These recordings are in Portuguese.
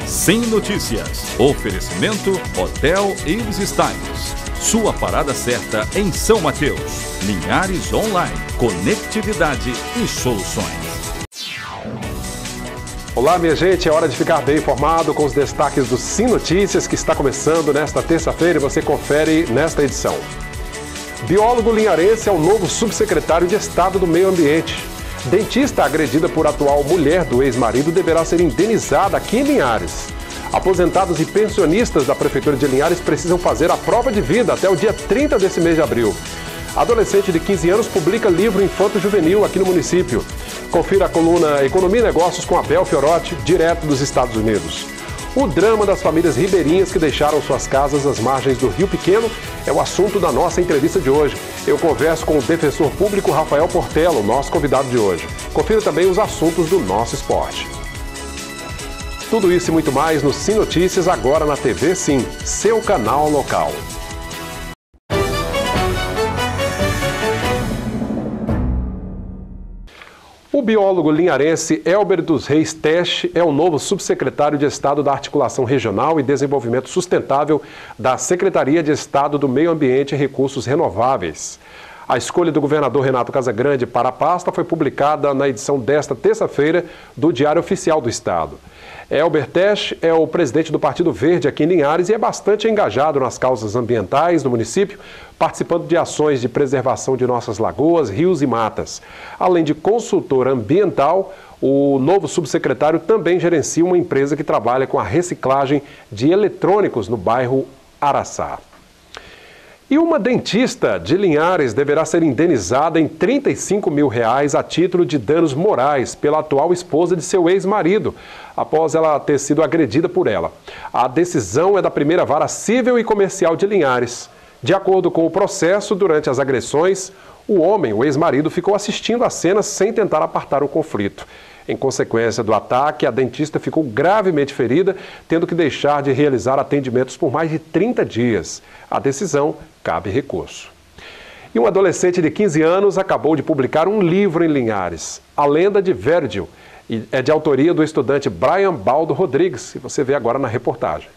Sem Notícias. Oferecimento Hotel Ibis Styles. Sua parada certa em São Mateus. Linhares Online. Conectividade e soluções. Olá, minha gente. É hora de ficar bem informado com os destaques do Sem Notícias, que está começando nesta terça-feira e você confere nesta edição. Biólogo linharense é o novo subsecretário de Estado do Meio Ambiente. Dentista agredida por atual mulher do ex-marido deverá ser indenizada aqui em Linhares. Aposentados e pensionistas da Prefeitura de Linhares precisam fazer a prova de vida até o dia 30 desse mês de abril. Adolescente de 15 anos publica livro infanto-juvenil aqui no município. Confira a coluna Economia e Negócios com Abel Fiorotti, direto dos Estados Unidos. O drama das famílias ribeirinhas que deixaram suas casas às margens do Rio Pequeno é o assunto da nossa entrevista de hoje. Eu converso com o defensor público Rafael Portela, nosso convidado de hoje. Confira também os assuntos do nosso esporte. Tudo isso e muito mais no Sem Notícias, agora na TV Sim, seu canal local. O biólogo linharense Elber dos Reis Teche é o novo subsecretário de Estado da Articulação Regional e Desenvolvimento Sustentável da Secretaria de Estado do Meio Ambiente e Recursos Renováveis. A escolha do governador Renato Casagrande para a pasta foi publicada na edição desta terça-feira do Diário Oficial do Estado. Elber Teche é o presidente do Partido Verde aqui em Linhares e é bastante engajado nas causas ambientais no município, participando de ações de preservação de nossas lagoas, rios e matas. Além de consultor ambiental, o novo subsecretário também gerencia uma empresa que trabalha com a reciclagem de eletrônicos no bairro Araçá. E uma dentista de Linhares deverá ser indenizada em R$35 mil a título de danos morais pela atual esposa de seu ex-marido, após ela ter sido agredida por ela. A decisão é da primeira vara civil e comercial de Linhares. De acordo com o processo, durante as agressões, o homem, o ex-marido, ficou assistindo a cena sem tentar apartar o conflito. Em consequência do ataque, a dentista ficou gravemente ferida, tendo que deixar de realizar atendimentos por mais de 30 dias. A decisão cabe recurso. E um adolescente de 15 anos acabou de publicar um livro em Linhares, A Lenda de Virgil, e é de autoria do estudante Brian Baldo Rodrigues, e você vê agora na reportagem.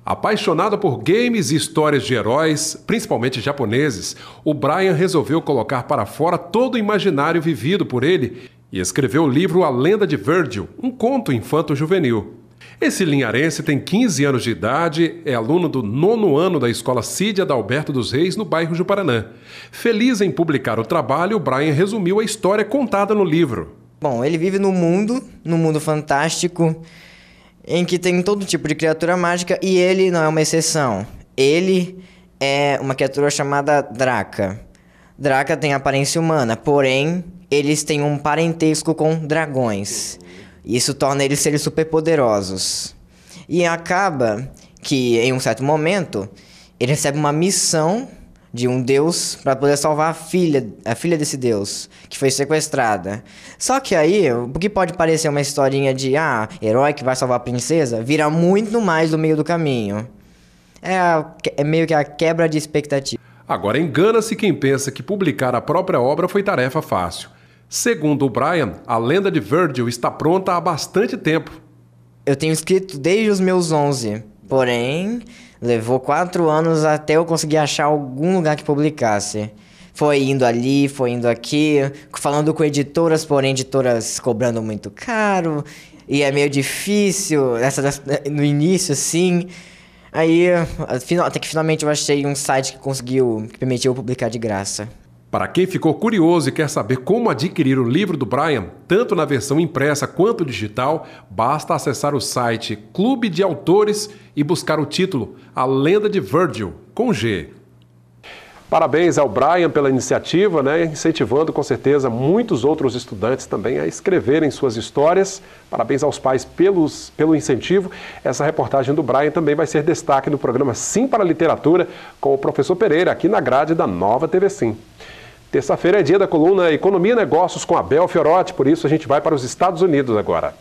Apaixonado por games e histórias de heróis, principalmente japoneses, o Brian resolveu colocar para fora todo o imaginário vivido por ele e escreveu o livro A Lenda de Virgil, um conto infanto-juvenil. Esse linharense tem 15 anos de idade, é aluno do 9º ano da Escola Cídia Adalberto dos Reis, no bairro Juparanã. Feliz em publicar o trabalho, o Brian resumiu a história contada no livro. Bom, ele vive num mundo fantástico, em que tem todo tipo de criatura mágica, e ele não é uma exceção. Ele é uma criatura chamada Draca. Draca tem aparência humana, porém, eles têm um parentesco com dragões. Isso torna eles seres superpoderosos. E acaba que, em um certo momento, ele recebe uma missão de um deus para poder salvar a filha desse deus, que foi sequestrada. Só que aí, o que pode parecer uma historinha de herói que vai salvar a princesa, vira muito mais no meio do caminho. É meio que a quebra de expectativa. Agora engana-se quem pensa que publicar a própria obra foi tarefa fácil. Segundo o Brian, A Lenda de Virgil está pronta há bastante tempo. Eu tenho escrito desde os meus 11, porém, levou 4 anos até eu conseguir achar algum lugar que publicasse. Foi indo ali, foi indo aqui, falando com editoras, porém editoras cobrando muito caro, e é meio difícil, no início, assim. Aí, até que finalmente eu achei um site que permitiu eu publicar de graça. Para quem ficou curioso e quer saber como adquirir o livro do Brian, tanto na versão impressa quanto digital, basta acessar o site Clube de Autores e buscar o título A Lenda de Virgil, com G. Parabéns ao Brian pela iniciativa, incentivando com certeza muitos outros estudantes também a escreverem suas histórias. Parabéns aos pais pelo incentivo. Essa reportagem do Brian também vai ser destaque no programa Sim para a Literatura com o professor Pereira, aqui na grade da Nova TV Sim. Terça-feira é dia da coluna Economia e Negócios com Abel Fiorotti, por isso a gente vai para os Estados Unidos agora.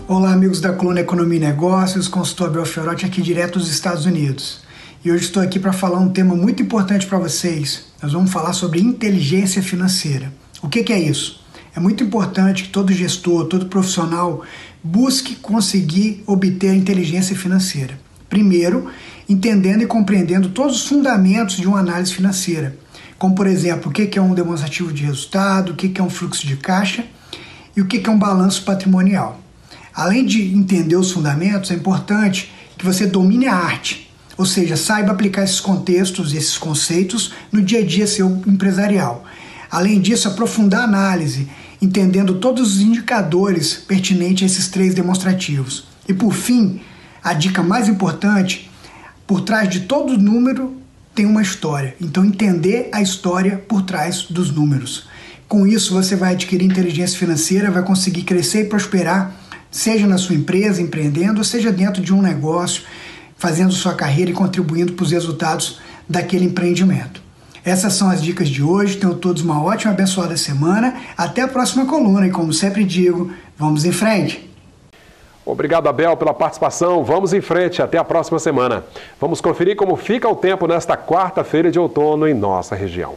Olá, amigos da coluna Economia e Negócios, consultor Abel Fiorotti aqui direto dos Estados Unidos. E hoje estou aqui para falar um tema muito importante para vocês, Nós vamos falar sobre inteligência financeira. O que é isso? É muito importante que todo gestor, todo profissional busque conseguir obter a inteligência financeira. Primeiro, entendendo e compreendendo todos os fundamentos de uma análise financeira, como, por exemplo, o que é um demonstrativo de resultado, o que é um fluxo de caixa e o que é um balanço patrimonial. Além de entender os fundamentos, é importante que você domine a arte, ou seja, saiba aplicar esses contextos, esses conceitos no dia a dia seu empresarial. Além disso, aprofundar a análise, entendendo todos os indicadores pertinentes a esses 3 demonstrativos. E por fim, a dica mais importante, por trás de todo número tem uma história. Então, entender a história por trás dos números. Com isso, você vai adquirir inteligência financeira, vai conseguir crescer e prosperar, seja na sua empresa, empreendendo, ou seja dentro de um negócio, fazendo sua carreira e contribuindo para os resultados daquele empreendimento. Essas são as dicas de hoje. Tenham todos uma ótima e abençoada semana. Até a próxima coluna e, como sempre digo, vamos em frente! Obrigado, Abel, pela participação. Vamos em frente. Até a próxima semana. Vamos conferir como fica o tempo nesta quarta-feira de outono em nossa região.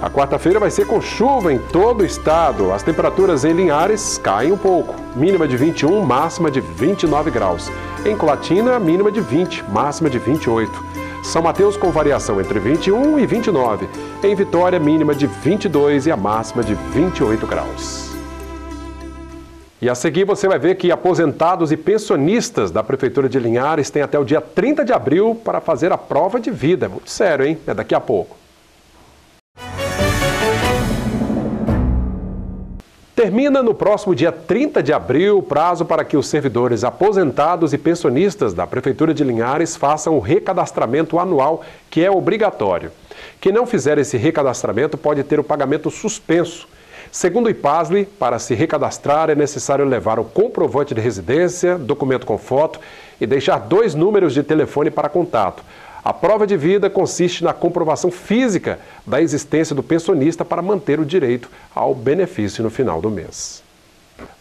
A quarta-feira vai ser com chuva em todo o estado. As temperaturas em Linhares caem um pouco. Mínima de 21, máxima de 29 graus. Em Colatina, mínima de 20, máxima de 28. São Mateus com variação entre 21 e 29. Em Vitória, mínima de 22 e a máxima de 28 graus. E a seguir você vai ver que aposentados e pensionistas da Prefeitura de Linhares têm até o dia 30 de abril para fazer a prova de vida. Muito sério, hein? É daqui a pouco. Termina no próximo dia 30 de abril o prazo para que os servidores aposentados e pensionistas da Prefeitura de Linhares façam o recadastramento anual, que é obrigatório. Quem não fizer esse recadastramento pode ter o pagamento suspenso. Segundo o IPASLI, para se recadastrar é necessário levar o comprovante de residência, documento com foto e deixar 2 números de telefone para contato. A prova de vida consiste na comprovação física da existência do pensionista para manter o direito ao benefício no final do mês.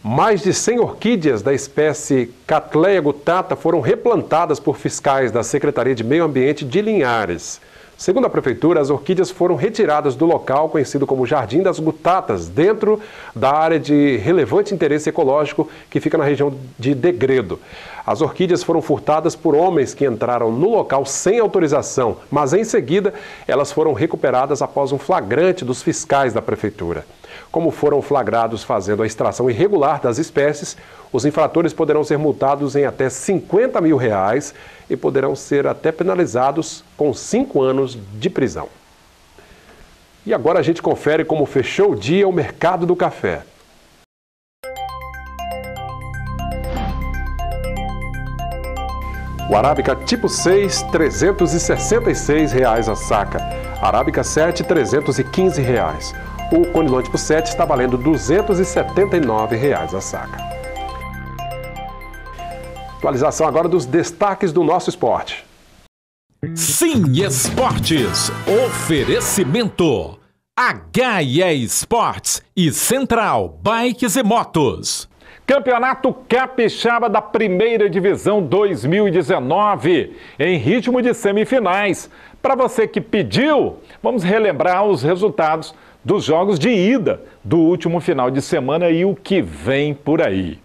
Mais de 100 orquídeas da espécie Cattleya gutata foram replantadas por fiscais da Secretaria de Meio Ambiente de Linhares. Segundo a Prefeitura, as orquídeas foram retiradas do local conhecido como Jardim das Gutatas, dentro da área de relevante interesse ecológico que fica na região de Degredo. As orquídeas foram furtadas por homens que entraram no local sem autorização, mas em seguida elas foram recuperadas após um flagrante dos fiscais da Prefeitura. Como foram flagrados fazendo a extração irregular das espécies, os infratores poderão ser multados em até R$50 mil e poderão ser até penalizados com 5 anos de prisão. E agora a gente confere como fechou o dia o mercado do café. O Arábica tipo 6, R$ 366 a saca. Arábica 7, R$ 315. O Conilon tipo 7 está valendo R$ 279 a saca. Atualização agora dos destaques do nosso esporte. Sim Esportes. Oferecimento. HE Esportes e Central Bikes e Motos. Campeonato Capixaba da Primeira Divisão 2019, em ritmo de semifinais. Para você que pediu, vamos relembrar os resultados dos jogos de ida do último final de semana e o que vem por aí.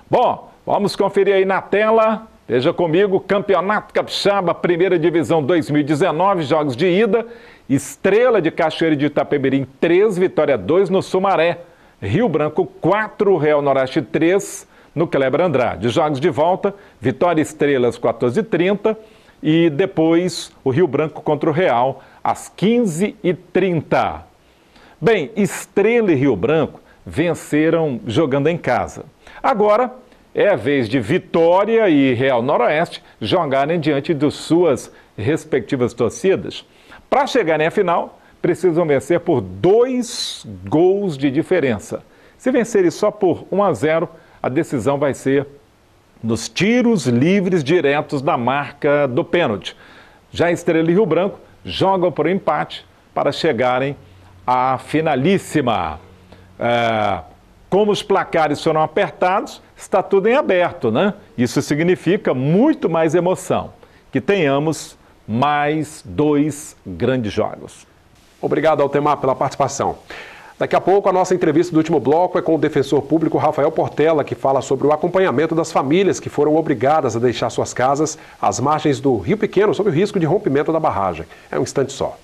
Bom, vamos conferir aí na tela. Veja comigo, Campeonato Capixaba, Primeira Divisão 2019, jogos de ida. Estrela de Cachoeira de Itapemirim, 3, Vitória 2 no Sumaré. Rio Branco 4, Real Noroeste 3 no Kleber Andrade. Jogos de volta, Vitória Estrelas 14h30 e depois o Rio Branco contra o Real às 15h30. Bem, Estrela e Rio Branco venceram jogando em casa. Agora é a vez de Vitória e Real Noroeste jogarem diante de suas respectivas torcidas. Para chegarem à final, precisam vencer por 2 gols de diferença. Se vencerem só por 1-0, a decisão vai ser nos tiros livres diretos da marca do pênalti. Já Estrela e Rio Branco jogam por empate para chegarem à finalíssima. como os placares foram apertados, está tudo em aberto, né? Isso significa muito mais emoção. Que tenhamos mais 2 grandes jogos. Obrigado, Altemar, pela participação. Daqui a pouco, a nossa entrevista do último bloco é com o defensor público Rafael Portela, que fala sobre o acompanhamento das famílias que foram obrigadas a deixar suas casas às margens do Rio Pequeno, sob o risco de rompimento da barragem. É um instante só.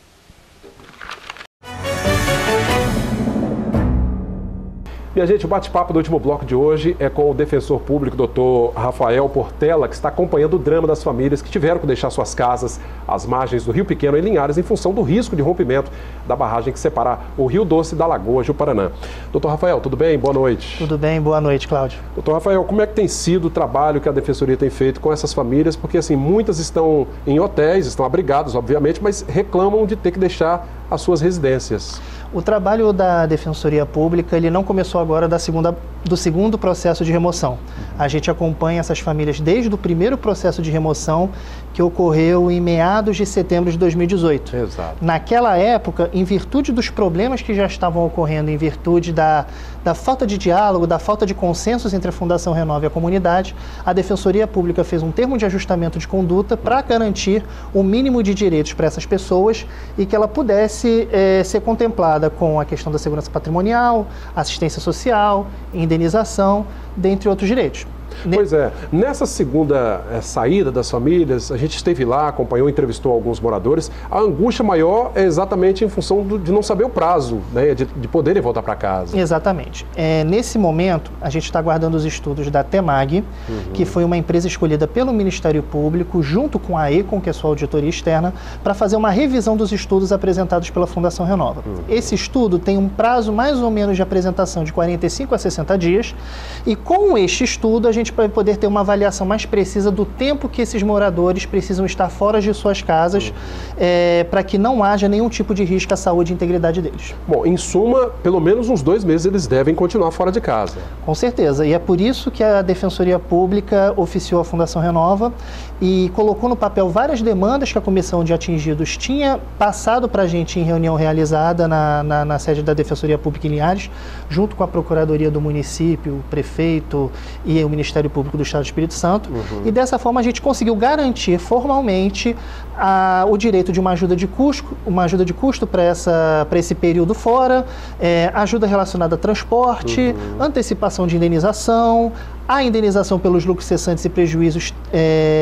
Minha gente, o bate-papo do último bloco de hoje é com o defensor público, Dr. Rafael Portela, que está acompanhando o drama das famílias que tiveram que deixar suas casas às margens do Rio Pequeno, em Linhares, em função do risco de rompimento da barragem que separa o Rio Doce da Lagoa Juparanã. Dr. Rafael, tudo bem? Boa noite. Tudo bem, boa noite, Cláudio. Dr. Rafael, como é que tem sido o trabalho que a Defensoria tem feito com essas famílias? Porque, assim, muitas estão em hotéis, estão abrigadas, obviamente, mas reclamam de ter que deixar as suas residências. O trabalho da Defensoria Pública, ele não começou agora do segundo processo de remoção. A gente acompanha essas famílias desde o primeiro processo de remoção, que ocorreu em meados de setembro de 2018. Exato. Naquela época, em virtude dos problemas que já estavam ocorrendo, em virtude da falta de diálogo, da falta de consensos entre a Fundação Renova e a comunidade, a Defensoria Pública fez um termo de ajustamento de conduta para garantir o mínimo de direitos para essas pessoas e que ela pudesse ser contemplada com a questão da segurança patrimonial, assistência social, indenização, dentre outros direitos. Pois é, nessa segunda saída das famílias, a gente esteve lá, acompanhou, entrevistou alguns moradores. A angústia maior é exatamente em função de não saber o prazo, né, de poderem voltar para casa. Exatamente. Nesse momento, a gente está aguardando os estudos da TEMAG, que foi uma empresa escolhida pelo Ministério Público, junto com a ECON, que é sua auditoria externa, para fazer uma revisão dos estudos apresentados pela Fundação Renova. Esse estudo tem um prazo mais ou menos de apresentação de 45 a 60 dias, e com este estudo a gente vai poder ter uma avaliação mais precisa do tempo que esses moradores precisam estar fora de suas casas, para que não haja nenhum tipo de risco à saúde e integridade deles. Bom, em suma, pelo menos uns 2 meses eles devem continuar fora de casa. Com certeza, e é por isso que a Defensoria Pública oficiou a Fundação Renova e colocou no papel várias demandas que a Comissão de Atingidos tinha passado para a gente em reunião realizada na sede da Defensoria Pública em Linhares, junto com a Procuradoria do Município, o Prefeito e o Ministério Público do Estado do Espírito Santo, e dessa forma a gente conseguiu garantir formalmente o direito de uma ajuda de custo para esse período fora, ajuda relacionada a transporte, antecipação de indenização, a indenização pelos lucros cessantes e prejuízos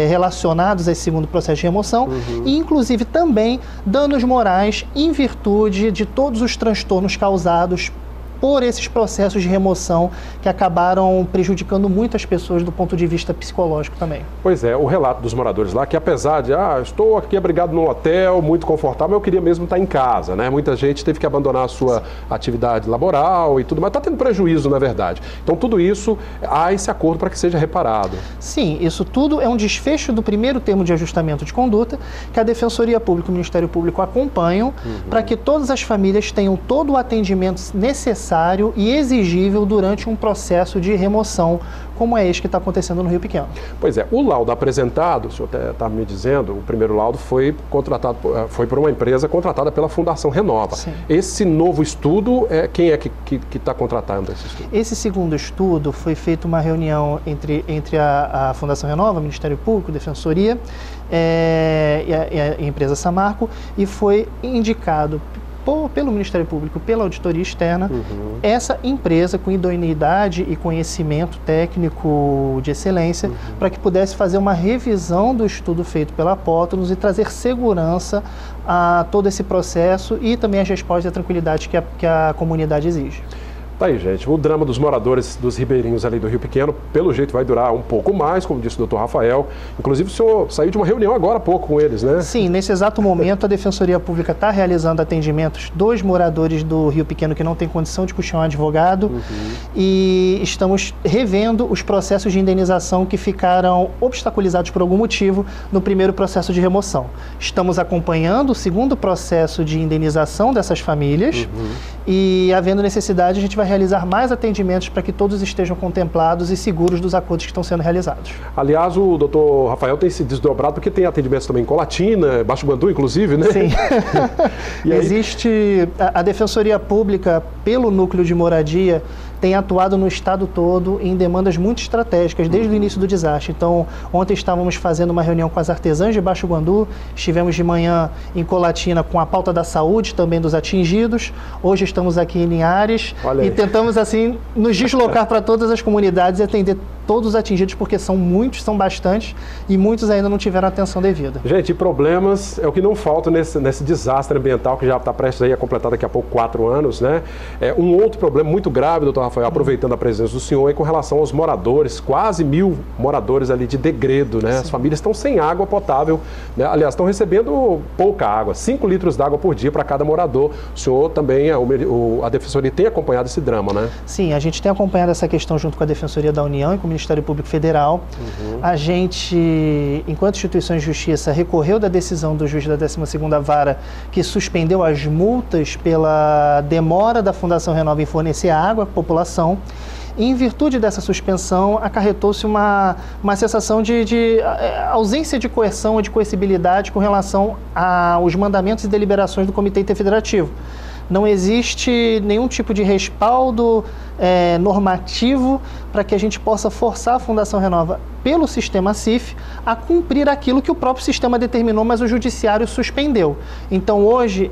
relacionados a esse segundo processo de remoção, e inclusive também danos morais em virtude de todos os transtornos causados por esses processos de remoção que acabaram prejudicando muitas pessoas do ponto de vista psicológico também. Pois é, o relato dos moradores lá, que apesar de, estou aqui abrigado num hotel, muito confortável, eu queria mesmo estar em casa, né? Muita gente teve que abandonar a sua atividade laboral e tudo, mas está tendo prejuízo, na verdade. Então, tudo isso, há esse acordo para que seja reparado. Sim, isso tudo é um desfecho do primeiro termo de ajustamento de conduta que a Defensoria Pública e o Ministério Público acompanham para que todas as famílias tenham todo o atendimento necessário e exigível durante um processo de remoção, como é este que está acontecendo no Rio Pequeno. Pois é, o laudo apresentado, o senhor está me dizendo, o primeiro laudo foi por uma empresa contratada pela Fundação Renova. Sim. Esse novo estudo, quem é que está contratando esse estudo? Esse segundo estudo foi feita uma reunião entre a Fundação Renova, Ministério Público, Defensoria e a empresa Samarco, e foi indicado pelo Ministério Público, pela auditoria externa, essa empresa com idoneidade e conhecimento técnico de excelência, para que pudesse fazer uma revisão do estudo feito pela Pótonos e trazer segurança a todo esse processo e também as respostas e a tranquilidade que a comunidade exige. Tá aí, gente. O drama dos moradores dos ribeirinhos ali do Rio Pequeno, pelo jeito, vai durar um pouco mais, como disse o doutor Rafael. Inclusive, o senhor saiu de uma reunião agora há pouco com eles, né? Sim, nesse exato momento, a Defensoria Pública está realizando atendimentos dos moradores do Rio Pequeno que não têm condição de custear um advogado e estamos revendo os processos de indenização que ficaram obstaculizados por algum motivo no primeiro processo de remoção. Estamos acompanhando o segundo processo de indenização dessas famílias e, havendo necessidade, a gente vai realizar mais atendimentos para que todos estejam contemplados e seguros dos acordos que estão sendo realizados. Aliás, o doutor Rafael tem se desdobrado porque tem atendimentos também em Colatina, Baixo Guandu, inclusive, né? Sim. E aí... Existe a Defensoria Pública, pelo Núcleo de Moradia, tem atuado no estado todo em demandas muito estratégicas, desde o início do desastre. Então, ontem estávamos fazendo uma reunião com as artesãs de Baixo Guandu, estivemos de manhã em Colatina com a pauta da saúde, também dos atingidos. Hoje estamos aqui em Linhares e tentamos, assim, nos deslocar para todas as comunidades e atender todos os atingidos, porque são muitos, são bastantes, e muitos ainda não tiveram atenção devida. Gente, problemas é o que não falta nesse desastre ambiental que já está prestes aí a completar daqui a pouco 4 anos, né? Um outro problema muito grave, doutor Rafael, aproveitando a presença do senhor, é com relação aos moradores, quase 1000 moradores ali de Degredo, né? Sim. As famílias estão sem água potável, né? Aliás, estão recebendo pouca água, 5 litros d'água por dia para cada morador. O senhor também, a Defensoria tem acompanhado esse drama, né? Sim, a gente tem acompanhado essa questão junto com a Defensoria da União e com o Ministério Público Federal. A gente, enquanto instituições de justiça, recorreu da decisão do juiz da 12ª Vara, que suspendeu as multas pela demora da Fundação Renova em fornecer água à população. E, em virtude dessa suspensão, acarretou-se uma sensação de ausência de coerção ou de coercibilidade com relação aos mandamentos e deliberações do Comitê Interfederativo. Não existe nenhum tipo de respaldo normativo para que a gente possa forçar a Fundação Renova pelo sistema CIF a cumprir aquilo que o próprio sistema determinou, mas o Judiciário suspendeu. Então, hoje,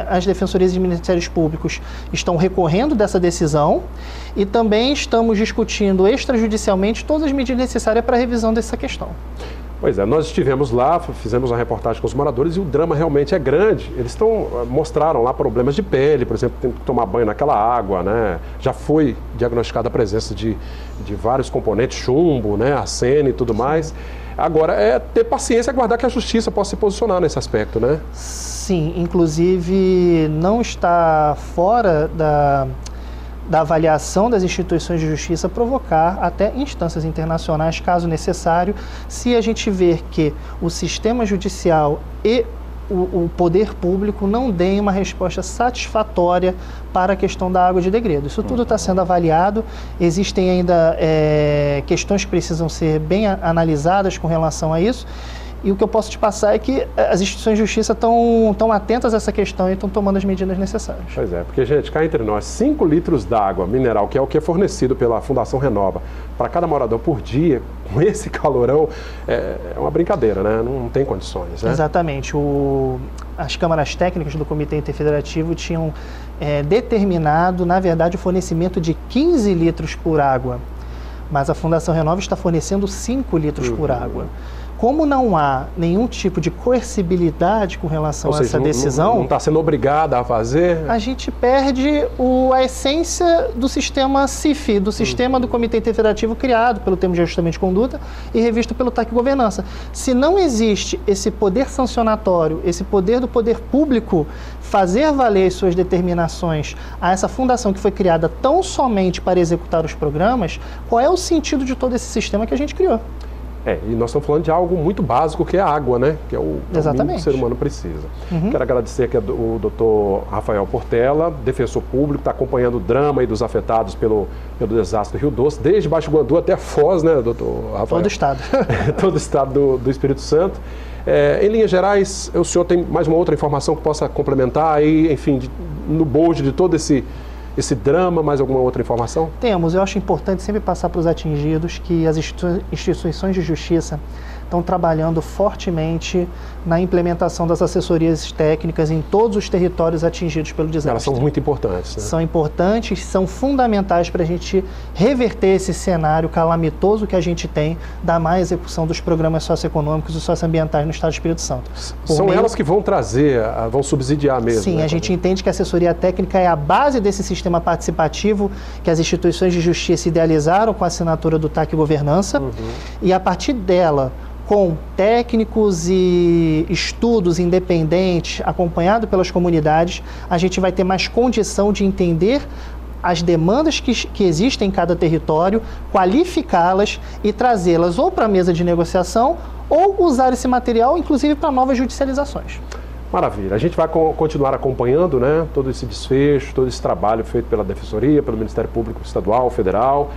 as Defensorias e Ministérios Públicos estão recorrendo dessa decisão e também estamos discutindo extrajudicialmente todas as medidas necessárias para a revisão dessa questão. Pois é, nós estivemos lá, fizemos uma reportagem com os moradores e o drama realmente é grande. Eles mostraram lá problemas de pele, por exemplo, tem que tomar banho naquela água, né? Já foi diagnosticada a presença de vários componentes, chumbo, né? Arsênio e tudo mais. Agora, é ter paciência e aguardar que a justiça possa se posicionar nesse aspecto, né? Sim, inclusive não está fora da avaliação das instituições de justiça provocar até instâncias internacionais, caso necessário, se a gente ver que o sistema judicial e o poder público não deem uma resposta satisfatória para a questão da água de Degredo. Isso tudo está sendo avaliado, existem ainda questões que precisam ser bem analisadas com relação a isso. E o que eu posso te passar é que as instituições de justiça estão atentas a essa questão e estão tomando as medidas necessárias. Pois é, porque, gente, cá entre nós, 5 litros d'água mineral, que é o que é fornecido pela Fundação Renova, para cada morador por dia, com esse calorão, é uma brincadeira, né? Não tem condições, né? Exatamente. As câmaras técnicas do Comitê Interfederativo tinham determinado, na verdade, o fornecimento de 15 litros por água, mas a Fundação Renova está fornecendo 5 litros por água. Como não há nenhum tipo de coercibilidade com relação a essa decisão... Não está sendo obrigada a fazer... A gente perde a essência do sistema CIF, do sistema do Comitê Interfederativo criado pelo termo de ajustamento de conduta e revisto pelo TAC Governança. Se não existe esse poder sancionatório, esse poder do poder público fazer valer as suas determinações a essa fundação que foi criada tão somente para executar os programas, qual é o sentido de todo esse sistema que a gente criou? E nós estamos falando de algo muito básico, que é a água, né? Que é o mínimo que o ser humano precisa. Quero agradecer aqui o doutor Rafael Portela, defensor público, está acompanhando o drama aí dos afetados pelo desastre do Rio Doce, desde Baixo Guandu até Foz, né, doutor Rafael? Todo o estado. Todo o estado do Espírito Santo. Em linhas gerais, o senhor tem mais uma outra informação que possa complementar aí, enfim, no bojo de todo esse drama, mais alguma outra informação? Temos. Eu acho importante sempre passar para os atingidos que as instituições de justiça estão trabalhando fortemente na implementação das assessorias técnicas em todos os territórios atingidos pelo desastre. Elas são muito importantes, né? São importantes, são fundamentais para a gente reverter esse cenário calamitoso que a gente tem da má execução dos programas socioeconômicos e socioambientais no Estado do Espírito Santo. São elas que vão trazer, vão subsidiar mesmo. Sim, né? A gente entende que a assessoria técnica é a base desse sistema participativo que as instituições de justiça idealizaram com a assinatura do TAC Governança, e a partir dela, com técnicos e estudos independentes, acompanhado pelas comunidades, a gente vai ter mais condição de entender as demandas que existem em cada território, qualificá-las e trazê-las ou para a mesa de negociação ou usar esse material, inclusive, para novas judicializações. Maravilha. A gente vai continuar acompanhando, né, todo esse desfecho, todo esse trabalho feito pela Defensoria, pelo Ministério Público Estadual, Federal.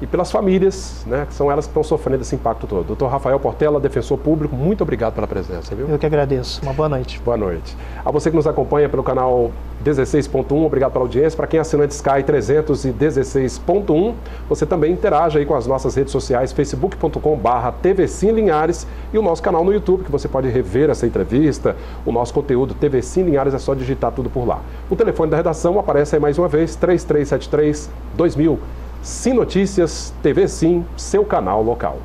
e pelas famílias, né, que são elas que estão sofrendo esse impacto todo. Doutor Rafael Portela, defensor público, muito obrigado pela presença, viu? Eu que agradeço. Uma boa noite. Boa noite. A você que nos acompanha pelo canal 16.1, obrigado pela audiência. Para quem é assinante Sky 316.1, você também interaja aí com as nossas redes sociais, facebook.com/TV Sim Linhares e o nosso canal no YouTube, que você pode rever essa entrevista, o nosso conteúdo TV Sim Linhares, é só digitar tudo por lá. O telefone da redação aparece aí mais uma vez, 3373-2000. Sim Notícias, TV Sim, seu canal local.